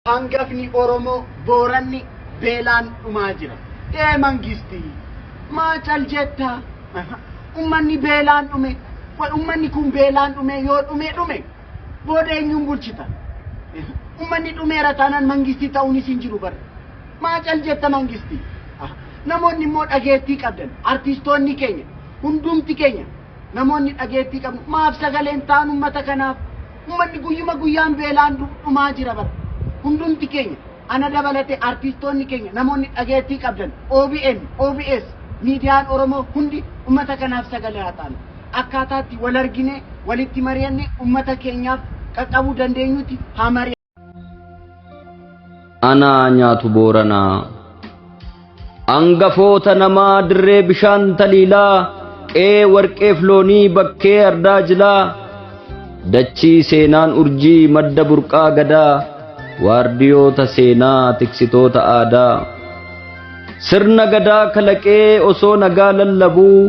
Hangafni Oromoo Booranni beelaan dhumaa jira. Mangisti maal jetta? Ummanni beelaan dhume. Ummanni kun beelaan dhume yoo dhume booda eenyuun bulchita? Ummanni dhumeera taanaan mangisti ta'uunis hin jiru bara. Maal jetta mangisti? Namoonni immoo dhageettii qabdan artistoonni keenya hundumti keenya namoonni dhageettii qabnu maaf sagaleen ta'an ummata kanaaf ummanni guyyuma guyyaan beelaan dhumaa jira bara. Hundumti keenya ana dabalate artistoonni keenya namoonni dhageettii qabdan OBN OBS miidiyaan Oromoo hundi ummata kanaaf sagalee haa ta'an akkaataatti wal argine walitti mari'anne ummata keenyaaf qaqqabuu dandeenyutti haa mari'anne. Ana nyaatu Booranaa angafoota namaa dirree bishaan taliilaa qee warqee floonii bakkee ardaa jilaa dachii seenaan urjii madda burqaa gadaa waardiyoota seenaa tiksitoota aadaa sirna gadaa kalaqee osoo nagaa lallabuu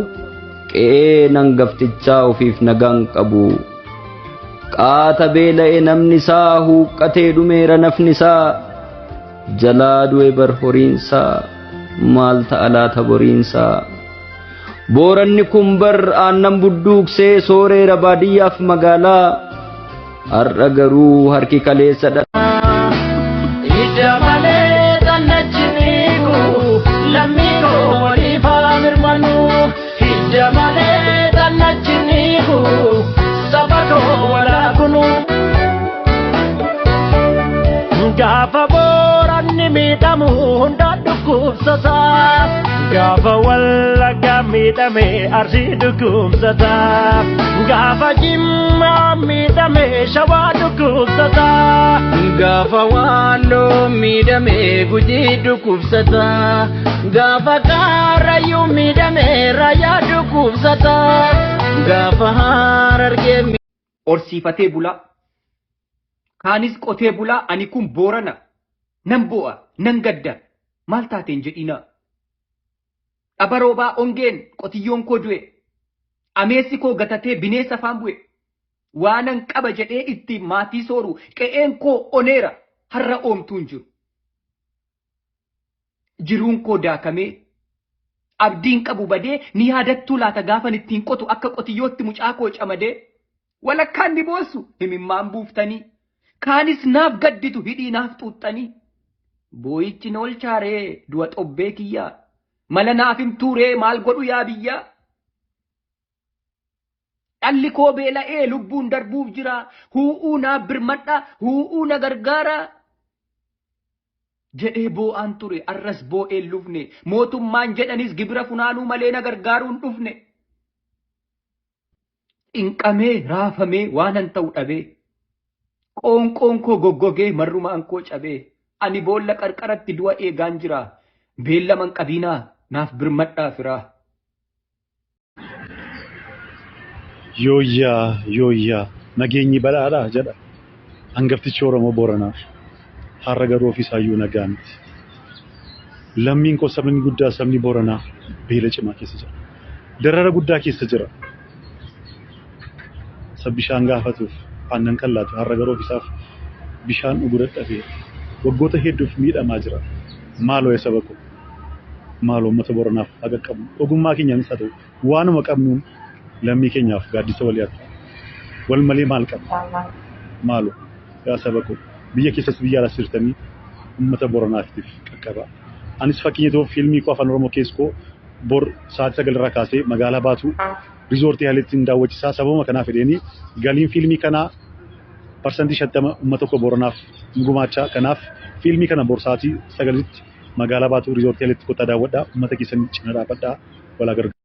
qe'ee nangaftichaa ofiif nagaan qabu qaata beela'e namni isaa huuqqatee dhumeera nafni isaa jalaa du'e bar horiinsaa maal ta'a laata boriinsaa Booranni kun bar aannan budduuqsee sooreera baadiyyaaf magaalaa har'a garuu harki kaleessadha. Gaafa Booranni miidhamu hunda dhukkubsata gaafa Wallagga miidhame Arsii dhukkubsata gaafa Jimmaa miidhame Shawaa dhukkubsata gaafa Walloo miidhame Gujii dhukkubsata gaafa Karrayyuu miidhame Raayyaa dhukkubsata gaafa Harargee Horsiifatee bulaa kaanis qotee bulaa ani kun Boorana nan bo'a nan gadda maal taateen jedhina dhabaroobaa ongeen qotiyyoon koo du'e ameessi koo gatatee bineensa afaan bu'e waanan qaba jedhee itti maatii sooru qe'een koo oneera har'a oomtuun jiru jiruun koo daakamee abdiin qabu badee ni yaadattuu laata gaafan ittiin qotu akka qotiyyootti mucaa koo camadee walakkaan ni boossu himimmaan buuftanii kaanis naaf gadditu hidhii naaf xuuxxanii booyichi na olchaaree du'a xobbee kiyyaa mala naaf himtuuree maal godhu yaa biyyaa dhalli koo beela'ee lubbuun darbuuf jira huu'uu naaf birmadha huu'uu na gargaara jedhee boo'aan ture arras boo'een lufne mootummaan jedhanis gibira funaanuu malee na gargaaruun dhufne inqamee raafamee waanan ta'u dhabee qoonqoon koo goggogee marrumaan koo cabee ani boolla qarqaratti du'a eegaan jira beellaman qabinaa naaf birmadhaa firaa. Yooyyaa nageenyi badhaadhaa jedha hangaftichi Oromoo Booranaa har'a garuu ofisaayyuu nagaa miti. Lammiin koo sabni guddaa sabni Booranaa beela cimaa keessa jira. Darara guddaa keessa jira. Bishaan gaafatuuf aannan kan laatu har'a garuu ofisaaf bishaan dhuguu dadhabee waggoota hedduuf miidhamaa jira. Maaloo saba koo maaloo uummata Booranaaf haqa qabnu ogummaa keenyaanis haa ta'u waanuma qabnuun lammii keenyaaf gaaddisa walii haa wal malee maal qabna maaloo yaa saba koo biyya keessas biyya alas jirtanii uummata Booranaatiif qaqqabaa. Anis fakkeenya ta'uuf fiilmii koo afaan Oromoo keessa koo bor sa'aatii 9 irraa kaasee magaalaa Baatuu rizoortii halittiin daawwachiisaa sababa kanaaf jedhanii galiin fiilmii kanaa parsantii 50 uummata koo Booranaaf gumaachaa kanaaf fiilmii kana bor sa'aatii 9tti magaalaa Baatuu rizoortii halitti kottaa daawwadhaa uummata keessan cina dhaabadhaa walaa gargaaraa.